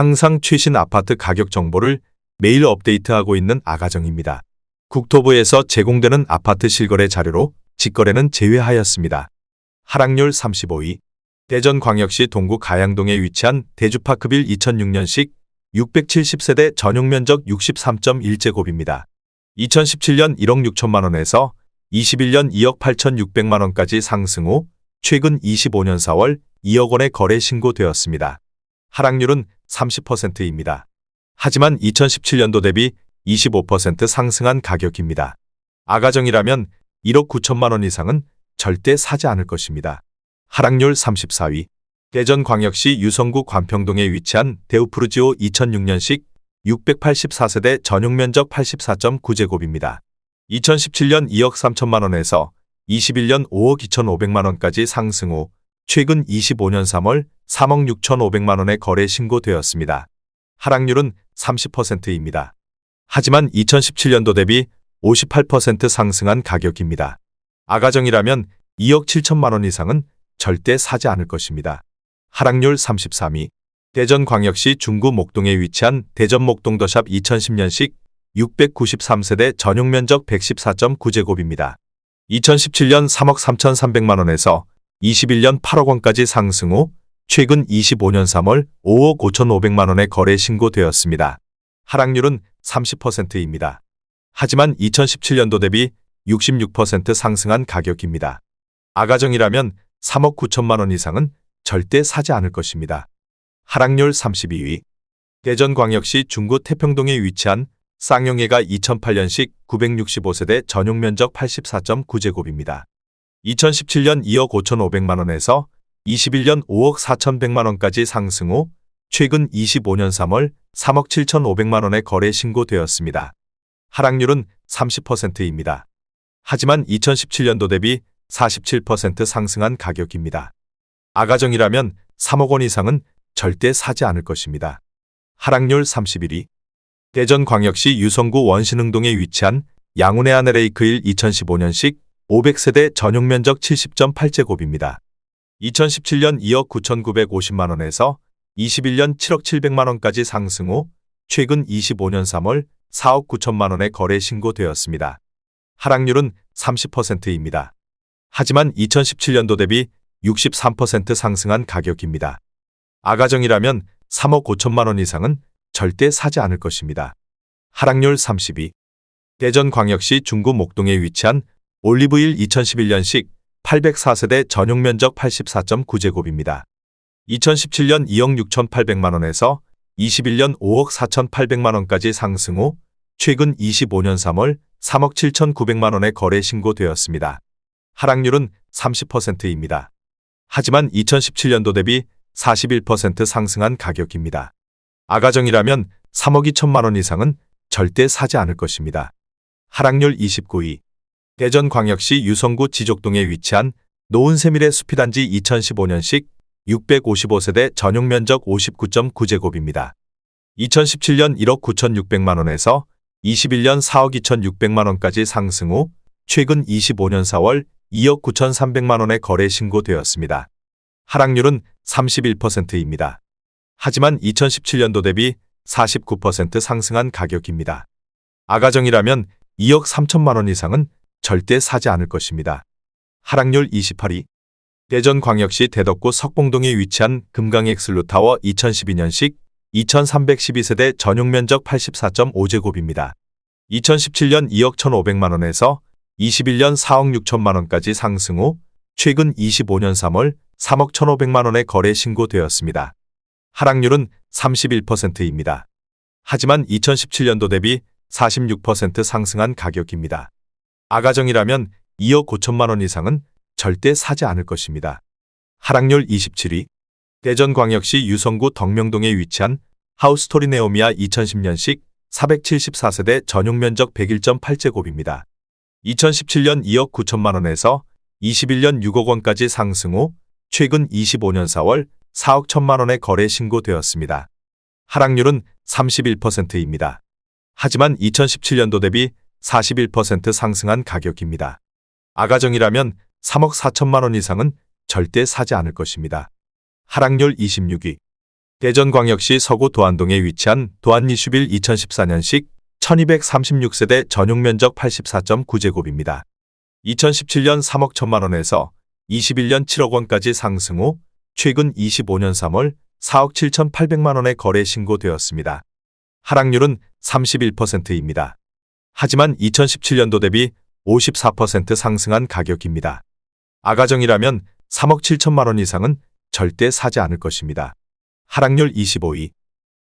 항상 최신 아파트 가격 정보를 매일 업데이트하고 있는 아가정입니다. 국토부에서 제공되는 아파트 실거래 자료로 직거래는 제외하였습니다. 하락률 35위. 대전광역시 동구 가양동에 위치한 대주파크빌 2006년식 670세대 전용면적 63.1제곱입니다. 2017년 1억 6천만 원에서 21년 2억 8,600만 원까지 상승 후 최근 25년 4월 2억 원의 거래 신고되었습니다. 하락률은 30%입니다. 하지만 2017년도 대비 25% 상승한 가격입니다. 아가정이라면 1억 9천만 원 이상은 절대 사지 않을 것입니다. 하락률 34위. 대전광역시 유성구 관평동에 위치한 데우프루지오 2006년식 684세대 전용면적 84.9제곱입니다. 2017년 2억 3천만 원에서 21년 5억 2,500만 원까지 상승 후 최근 25년 3월 3억 6,500만 원의 거래 신고되었습니다. 하락률은 30%입니다. 하지만 2017년도 대비 58% 상승한 가격입니다. 아가정이라면 2억 7천만 원 이상은 절대 사지 않을 것입니다. 하락률 33위. 대전광역시 중구 목동에 위치한 대전목동더샵 2010년식 693세대 전용면적 114.9제곱입니다. 2017년 3억 3,300만 원에서 21년 8억 원까지 상승 후 최근 25년 3월 5억 5,500만 원의 거래 신고되었습니다. 하락률은 30%입니다. 하지만 2017년도 대비 66% 상승한 가격입니다. 아가정이라면 3억 9천만 원 이상은 절대 사지 않을 것입니다. 하락률 32위. 대전광역시 중구 태평동에 위치한 쌍용예가 2008년식 965세대 전용면적 84.9제곱입니다. 2017년 2억 5,500만 원에서 21년 5억 4,100만 원까지 상승 후 최근 25년 3월 3억 7,500만 원의 거래 신고되었습니다. 하락률은 30%입니다. 하지만 2017년도 대비 47% 상승한 가격입니다. 아가정이라면 3억 원 이상은 절대 사지 않을 것입니다. 하락률 31위. 대전광역시 유성구 원신흥동에 위치한 양운의 아내레이크힐 2015년식 500세대 전용면적 70.8제곱입니다. 2017년 2억 9,950만 원에서 21년 7억 700만 원까지 상승 후 최근 25년 3월 4억 9천만 원의 거래 신고되었습니다. 하락률은 30%입니다. 하지만 2017년도 대비 63% 상승한 가격입니다. 아가정이라면 3억 5천만 원 이상은 절대 사지 않을 것입니다. 하락률 32. 대전광역시 중구 목동에 위치한 올리브힐 2011년식 804세대 전용면적 84.9제곱입니다. 2017년 2억 6,800만 원에서 21년 5억 4,800만 원까지 상승 후 최근 25년 3월 3억 7,900만 원의 거래 신고되었습니다. 하락률은 30%입니다. 하지만 2017년도 대비 41% 상승한 가격입니다. 아가정이라면 3억 2천만 원 이상은 절대 사지 않을 것입니다. 하락률 29위. 대전광역시 유성구 지족동에 위치한 노은세밀의 숲이단지 2015년식 655세대 전용면적 59.9제곱입니다. 2017년 1억 9,600만 원에서 21년 4억 2,600만 원까지 상승 후 최근 25년 4월 2억 9,300만 원의 거래 신고되었습니다. 하락률은 31%입니다. 하지만 2017년도 대비 49% 상승한 가격입니다. 아가정이라면 2억 3천만 원 이상은 절대 사지 않을 것입니다. 하락률 28위. 대전광역시 대덕구 석봉동에 위치한 금강엑슬루타워 2012년식 2312세대 전용면적 84.5제곱입니다. 2017년 2억 1,500만 원에서 21년 4억 6천만 원까지 상승 후 최근 25년 3월 3억 1,500만 원의 거래 신고되었습니다. 하락률은 31%입니다. 하지만 2017년도 대비 46% 상승한 가격입니다. 아가정이라면 2억 5천만 원 이상은 절대 사지 않을 것입니다. 하락률 27위. 대전광역시 유성구 덕명동에 위치한 하우스토리 네오미아 2010년식 474세대 전용면적 101.8제곱입니다. 2017년 2억 9천만 원에서 21년 6억 원까지 상승 후 최근 25년 4월 4억 1천만 원의 거래 신고되었습니다. 하락률은 31%입니다. 하지만 2017년도 대비 41% 상승한 가격입니다. 아가정이라면 3억 4천만 원 이상은 절대 사지 않을 것입니다. 하락률 26위. 대전광역시 서구 도안동에 위치한 도안 21 2014년식 1236세대 전용면적 84.9제곱입니다. 2017년 3억 1천만 원에서 21년 7억 원까지 상승 후 최근 25년 3월 4억 7,800만 원에 거래 신고되었습니다. 하락률은 31%입니다. 하지만 2017년도 대비 54% 상승한 가격입니다. 아가정이라면 3억 7천만 원 이상은 절대 사지 않을 것입니다. 하락률 25위.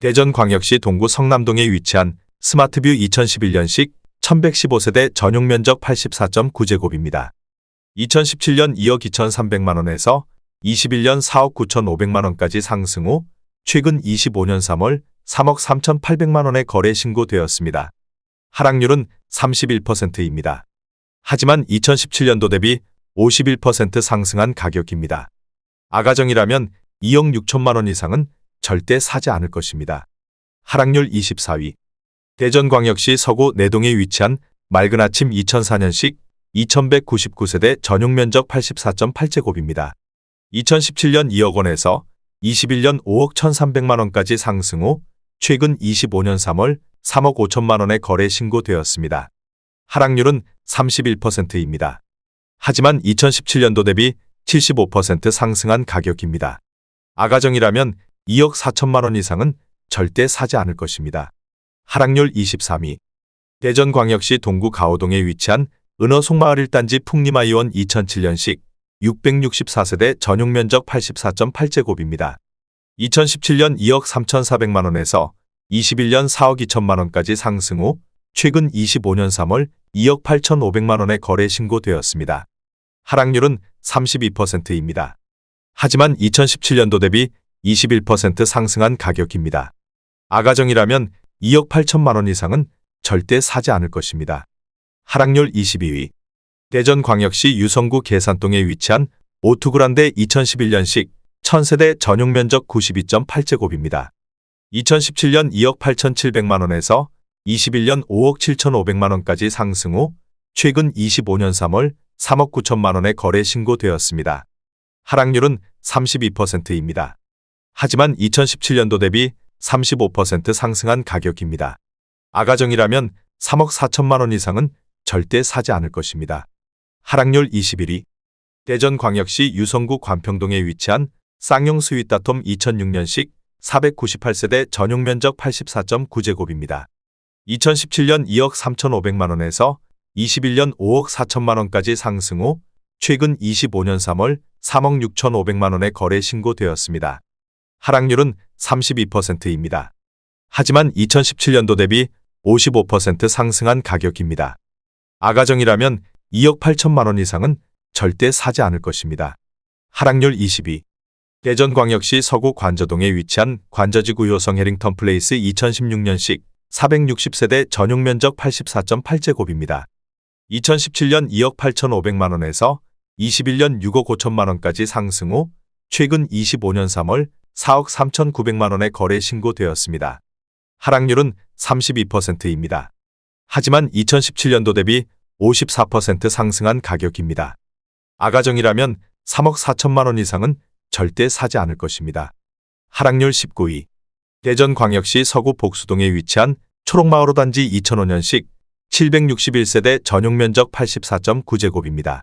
대전광역시 동구 성남동에 위치한 스마트뷰 2011년식 1115세대 전용면적 84.9제곱입니다. 2017년 2억 2,300만 원에서 21년 4억 9,500만 원까지 상승 후 최근 25년 3월 3억 3,800만 원에 거래 신고되었습니다. 하락률은 31%입니다. 하지만 2017년도 대비 51% 상승한 가격입니다. 아가정이라면 2억 6천만 원 이상은 절대 사지 않을 것입니다. 하락률 24위. 대전광역시 서구 내동에 위치한 맑은 아침 2004년식 2199세대 전용면적 84.8제곱입니다. 2017년 2억 원에서 21년 5억 1,300만 원까지 상승 후 최근 25년 3월 3억 5천만 원에 거래 신고되었습니다. 하락률은 31%입니다. 하지만 2017년도 대비 75% 상승한 가격입니다. 아가정이라면 2억 4천만 원 이상은 절대 사지 않을 것입니다. 하락률 23위. 대전광역시 동구 가오동에 위치한 은어 송마을 1단지 풍림아이원 2007년식 664세대 전용면적 84.8제곱입니다. 2017년 2억 3,400만 원에서 21년 4억 2천만 원까지 상승 후 최근 25년 3월 2억 8,500만 원에 거래 신고되었습니다. 하락률은 32%입니다. 하지만 2017년도 대비 21% 상승한 가격입니다. 아가정이라면 2억 8천만 원 이상은 절대 사지 않을 것입니다. 하락률 22위. 대전광역시 유성구 계산동에 위치한 오투그란데 2011년식 1000세대 전용면적 92.8제곱입니다. 2017년 2억 8,700만 원에서 21년 5억 7,500만 원까지 상승 후 최근 25년 3월 3억 9천만 원에 거래 신고되었습니다. 하락률은 32%입니다. 하지만 2017년도 대비 35% 상승한 가격입니다. 아가정이라면 3억 4천만 원 이상은 절대 사지 않을 것입니다. 하락률 21위. 대전광역시 유성구 관평동에 위치한 쌍용 스윗다톰 2006년식 498세대 전용면적 84.9제곱입니다. 2017년 2억 3,500만 원에서 21년 5억 4천만 원까지 상승 후 최근 25년 3월 3억 6,500만 원에 거래 신고되었습니다. 하락률은 32%입니다. 하지만 2017년도 대비 55% 상승한 가격입니다. 아가정이라면 2억 8천만 원 이상은 절대 사지 않을 것입니다. 하락률 22. 대전광역시 서구 관저동에 위치한 관저지구 요성 해링턴 플레이스 2016년식 460세대 전용면적 84.8제곱입니다. 2017년 2억 8,500만 원에서 21년 6억 5천만 원까지 상승 후 최근 25년 3월 4억 3,900만 원에 거래 신고되었습니다. 하락률은 32%입니다. 하지만 2017년도 대비 54% 상승한 가격입니다. 아가정이라면 3억 4천만 원 이상은 절대 사지 않을 것입니다. 하락률 19위. 대전광역시 서구 복수동에 위치한 초록마을 5단지 2005년식 761세대 전용면적 84.9제곱입니다.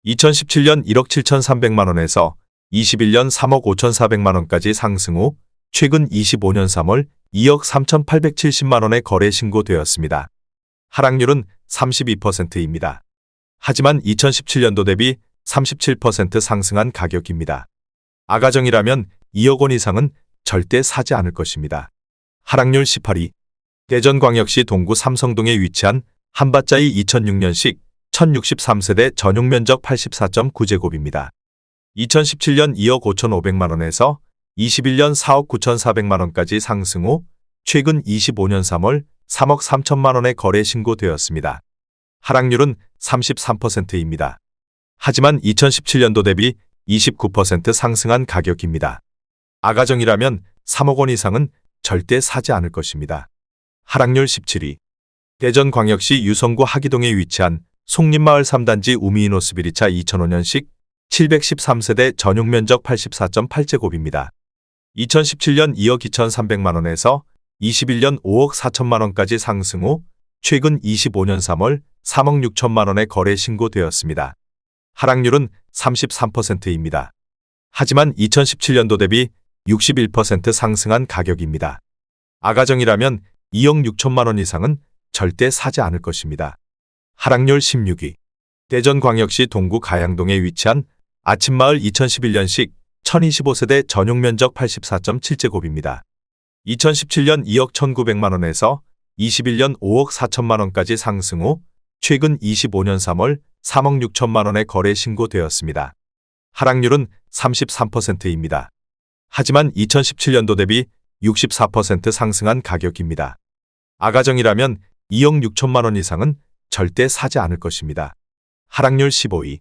2017년 1억 7,300만 원에서 21년 3억 5,400만 원까지 상승 후 최근 25년 3월 2억 3,870만 원에 거래 신고되었습니다. 하락률은 32%입니다. 하지만 2017년도 대비 37% 상승한 가격입니다. 아가정이라면 2억 원 이상은 절대 사지 않을 것입니다. 하락률 18위. 대전광역시 동구 삼성동에 위치한 한밭자이 2006년식 1063세대 전용면적 84.9제곱입니다. 2017년 2억 5,500만 원에서 21년 4억 9,400만 원까지 상승 후 최근 25년 3월 3억 3천만 원에 거래 신고되었습니다. 하락률은 33%입니다. 하지만 2017년도 대비 29% 상승한 가격입니다. 아가정이라면 3억 원 이상은 절대 사지 않을 것입니다. 하락률 17위. 대전광역시 유성구 하기동에 위치한 송림마을 3단지 우미이노스비리차 2005년식 713세대 전용면적 84.8제곱입니다. 2017년 2억 2,300만 원에서 21년 5억 4천만 원까지 상승 후 최근 25년 3월 3억 6천만 원의 거래 신고되었습니다. 하락률은 33%입니다. 하지만 2017년도 대비 61% 상승한 가격입니다. 아가정이라면 2억 6천만 원 이상은 절대 사지 않을 것입니다. 하락률 16위. 대전광역시 동구 가양동에 위치한 아침마을 2011년식 1025세대 전용면적 84.7제곱입니다. 2017년 2억 1,900만 원에서 21년 5억 4천만 원까지 상승 후 최근 25년 3월 3억 6천만 원의 거래 신고되었습니다. 하락률은 33%입니다. 하지만 2017년도 대비 64% 상승한 가격입니다. 아가정이라면 2억 6천만 원 이상은 절대 사지 않을 것입니다. 하락률 15위.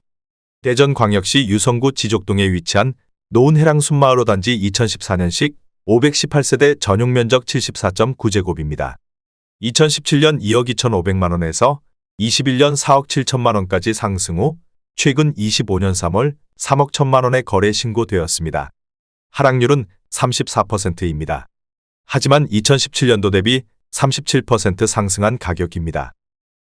대전광역시 유성구 지족동에 위치한 노은해랑 순마을호 단지 2014년식 518세대 전용면적 74.9제곱입니다. 2017년 2억 2,500만 원에서 21년 4억 7천만 원까지 상승 후 최근 25년 3월 3억 1천만 원의 거래 신고되었습니다. 하락률은 34%입니다. 하지만 2017년도 대비 37% 상승한 가격입니다.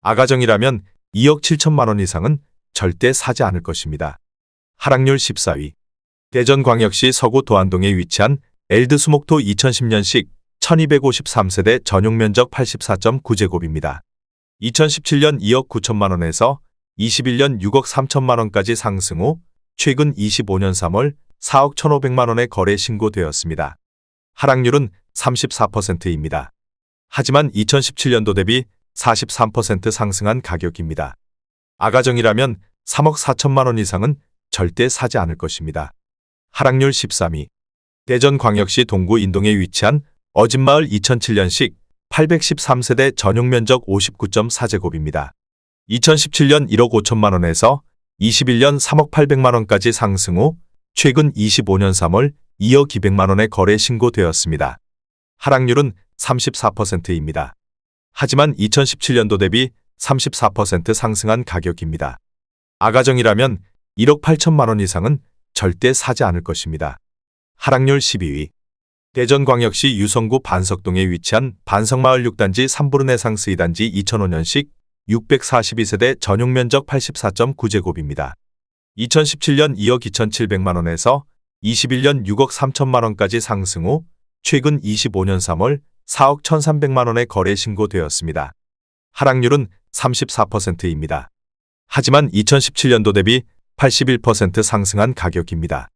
아가정이라면 2억 7천만 원 이상은 절대 사지 않을 것입니다. 하락률 14위. 대전광역시 서구 도안동에 위치한 엘드수목토 2010년식 1253세대 전용면적 84.9제곱입니다. 2017년 2억 9천만 원에서 21년 6억 3천만 원까지 상승 후 최근 25년 3월 4억 1,500만 원의 거래 신고되었습니다. 하락률은 34%입니다. 하지만 2017년도 대비 43% 상승한 가격입니다. 아가정이라면 3억 4천만 원 이상은 절대 사지 않을 것입니다. 하락률 13위. 대전광역시 동구 인동에 위치한 어진마을 2007년식 813세대 전용면적 59.4제곱입니다. 2017년 1억 5천만 원에서 21년 3억 800만 원까지 상승 후 최근 25년 3월 2억 200만 원의 거래 신고되었습니다. 하락률은 34%입니다. 하지만 2017년도 대비 34% 상승한 가격입니다. 아가정이라면 1억 8천만 원 이상은 절대 사지 않을 것입니다. 하락률 12위. 대전광역시 유성구 반석동에 위치한 반석마을 6단지 3부르네상스 2단지 2005년식 642세대 전용면적 84.9제곱입니다. 2017년 2억 2,700만 원에서 21년 6억 3천만 원까지 상승 후 최근 25년 3월 4억 1,300만 원의 거래 신고되었습니다. 하락률은 34%입니다. 하지만 2017년도 대비 81% 상승한 가격입니다.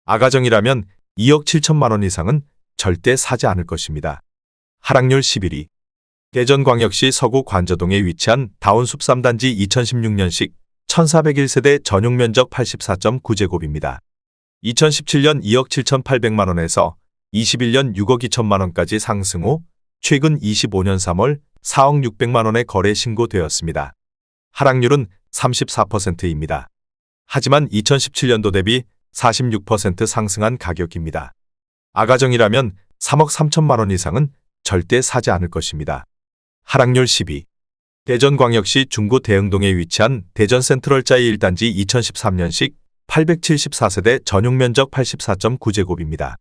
아가정이라면 2억 7천만 원 이상은 절대 사지 않을 것입니다. 하락률 11위. 대전광역시 서구 관저동에 위치한 다운숲 3단지 2016년식 1401세대 전용면적 84.9제곱입니다. 2017년 2억 7,800만 원에서 21년 6억 2천만 원까지 상승 후 최근 25년 3월 4억 600만 원의 거래 신고되었습니다. 하락률은 34%입니다. 하지만 2017년도 대비 46% 상승한 가격입니다. 아가정이라면 3억 3천만 원 이상은 절대 사지 않을 것입니다. 하락률 10위. 대전광역시 중구 대흥동에 위치한 대전센트럴자이 1단지 2013년식 874세대 전용면적 84.9제곱입니다.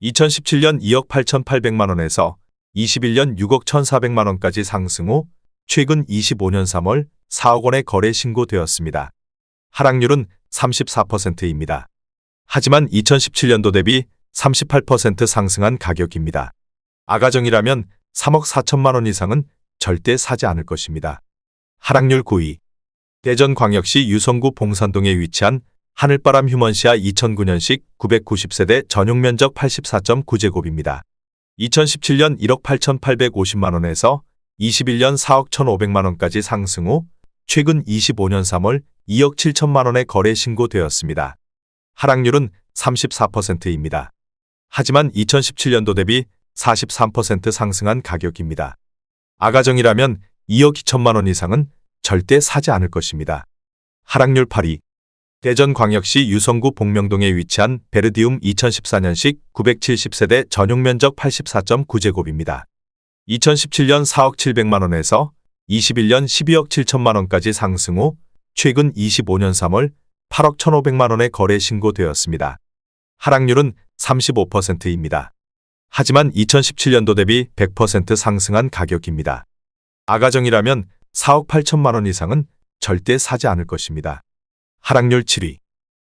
2017년 2억 8,800만 원에서 21년 6억 1,400만 원까지 상승 후 최근 25년 3월 4억 원의 거래 신고되었습니다. 하락률은 34%입니다. 하지만 2017년도 대비 38% 상승한 가격입니다. 아가정이라면 3억 4천만 원 이상은 절대 사지 않을 것입니다. 하락률 9위. 대전광역시 유성구 봉산동에 위치한 하늘바람 휴먼시아 2009년식 990세대 전용면적 84.9제곱입니다. 2017년 1억 8,850만 원에서 21년 4억 1,500만 원까지 상승 후 최근 25년 3월 2억 7천만 원의 거래 신고되었습니다. 하락률은 34%입니다. 하지만 2017년도 대비 43% 상승한 가격입니다. 아가정이라면 2억 2천만 원 이상은 절대 사지 않을 것입니다. 하락률 8위. 대전광역시 유성구 복명동에 위치한 베르디움 2014년식 970세대 전용면적 84.9제곱입니다. 2017년 4억 700만 원에서 21년 12억 7천만 원까지 상승 후 최근 25년 3월 8억 1,500만 원의 거래 신고되었습니다. 하락률은 35%입니다. 하지만 2017년도 대비 100% 상승한 가격입니다. 아가정이라면 4억 8천만 원 이상은 절대 사지 않을 것입니다. 하락률 7위.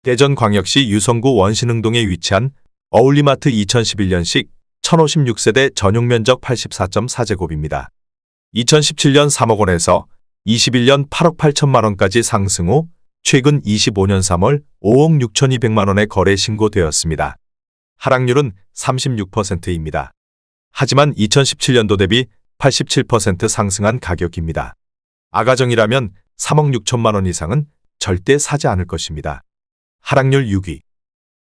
대전광역시 유성구 원신흥동에 위치한 어울리마트 2011년식 1056세대 전용면적 84.4제곱입니다. 2017년 3억 원에서 21년 8억 8천만 원까지 상승 후 최근 25년 3월 5억 6,200만 원에 거래 신고되었습니다. 하락률은 36%입니다. 하지만 2017년도 대비 87% 상승한 가격입니다. 아가정이라면 3억 6천만 원 이상은 절대 사지 않을 것입니다. 하락률 6위.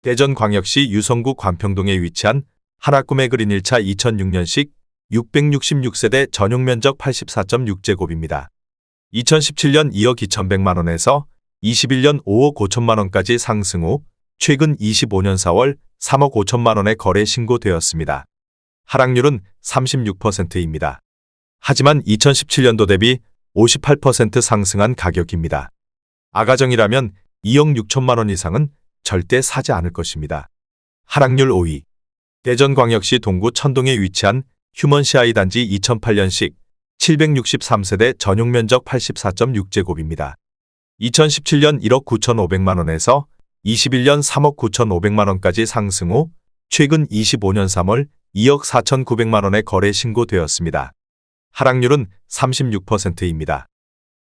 대전광역시 유성구 관평동에 위치한 하나꿈의 그린 1차 2006년식 666세대 전용면적 84.6제곱입니다. 2017년 2억 2,100만 원에서 21년 5억 5천만 원까지 상승 후 최근 25년 4월 3억 5천만 원에 거래 신고되었습니다. 하락률은 36%입니다. 하지만 2017년도 대비 58% 상승한 가격입니다. 아가정이라면 2억 6천만 원 이상은 절대 사지 않을 것입니다. 하락률 5위. 대전광역시 동구 천동에 위치한 휴먼시아이 단지 2008년식 763세대 전용면적 84.6제곱입니다. 2017년 1억 9,500만 원에서 21년 3억 9,500만 원까지 상승 후 최근 25년 3월 2억 4,900만 원에 거래 신고되었습니다. 하락률은 36%입니다.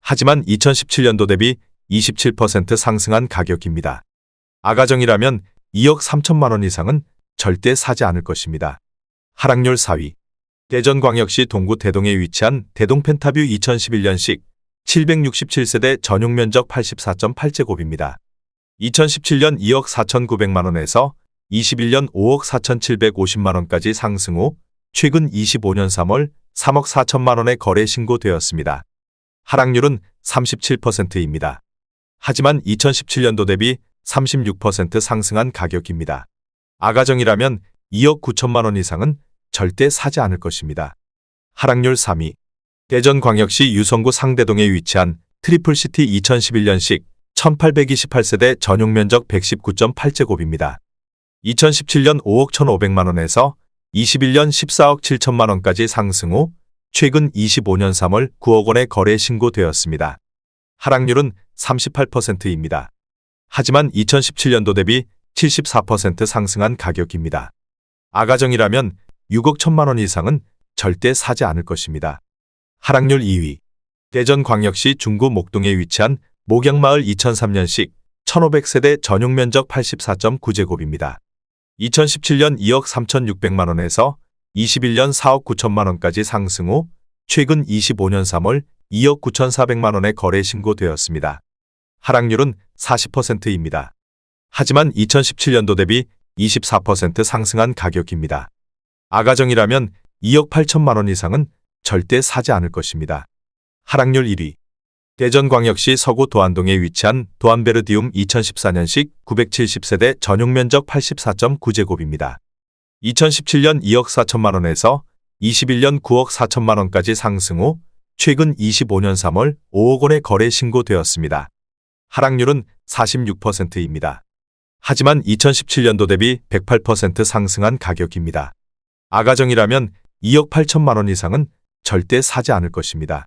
하지만 2017년도 대비 27% 상승한 가격입니다. 아가정이라면 2억 3천만 원 이상은 절대 사지 않을 것입니다. 하락률 4위. 대전광역시 동구 대동에 위치한 대동 펜타뷰 2011년식 767세대 전용면적 84.8제곱입니다. 2017년 2억 4,900만 원에서 21년 5억 4,750만 원까지 상승 후 최근 25년 3월 3억 4천만 원에 거래 신고되었습니다. 하락률은 37%입니다. 하지만 2017년도 대비 36% 상승한 가격입니다. 아가정이라면 2억 9천만 원 이상은 절대 사지 않을 것입니다. 하락률 3위. 대전광역시 유성구 상대동에 위치한 트리플시티 2011년식 1828세대 전용면적 119.8제곱입니다. 2017년 5억 1,500만 원에서 21년 14억 7천만 원까지 상승 후 최근 25년 3월 9억 원에 거래 신고되었습니다. 하락률은 38%입니다. 하지만 2017년도 대비 74% 상승한 가격입니다. 아가정이라면 6억 1천만 원 이상은 절대 사지 않을 것입니다. 하락률 2위. 대전광역시 중구 목동에 위치한 목양마을 2003년식 1500세대 전용면적 84.9제곱입니다. 2017년 2억 3,600만 원에서 21년 4억 9천만 원까지 상승 후 최근 25년 3월 2억 9,400만 원에 거래 신고되었습니다. 하락률은 40%입니다. 하지만 2017년도 대비 24% 상승한 가격입니다. 아가정이라면 2억 8천만 원 이상은 절대 사지 않을 것입니다. 하락률 1위. 대전광역시 서구 도안동에 위치한 도안베르디움 2014년식 970세대 전용면적 84.9제곱입니다. 2017년 2억 4천만 원에서 21년 9억 4천만 원까지 상승 후 최근 25년 3월 5억 원에 거래 신고되었습니다. 하락률은 46%입니다. 하지만 2017년도 대비 108% 상승한 가격입니다. 아가정이라면 2억 8천만 원 이상은 절대 사지 않을 것입니다.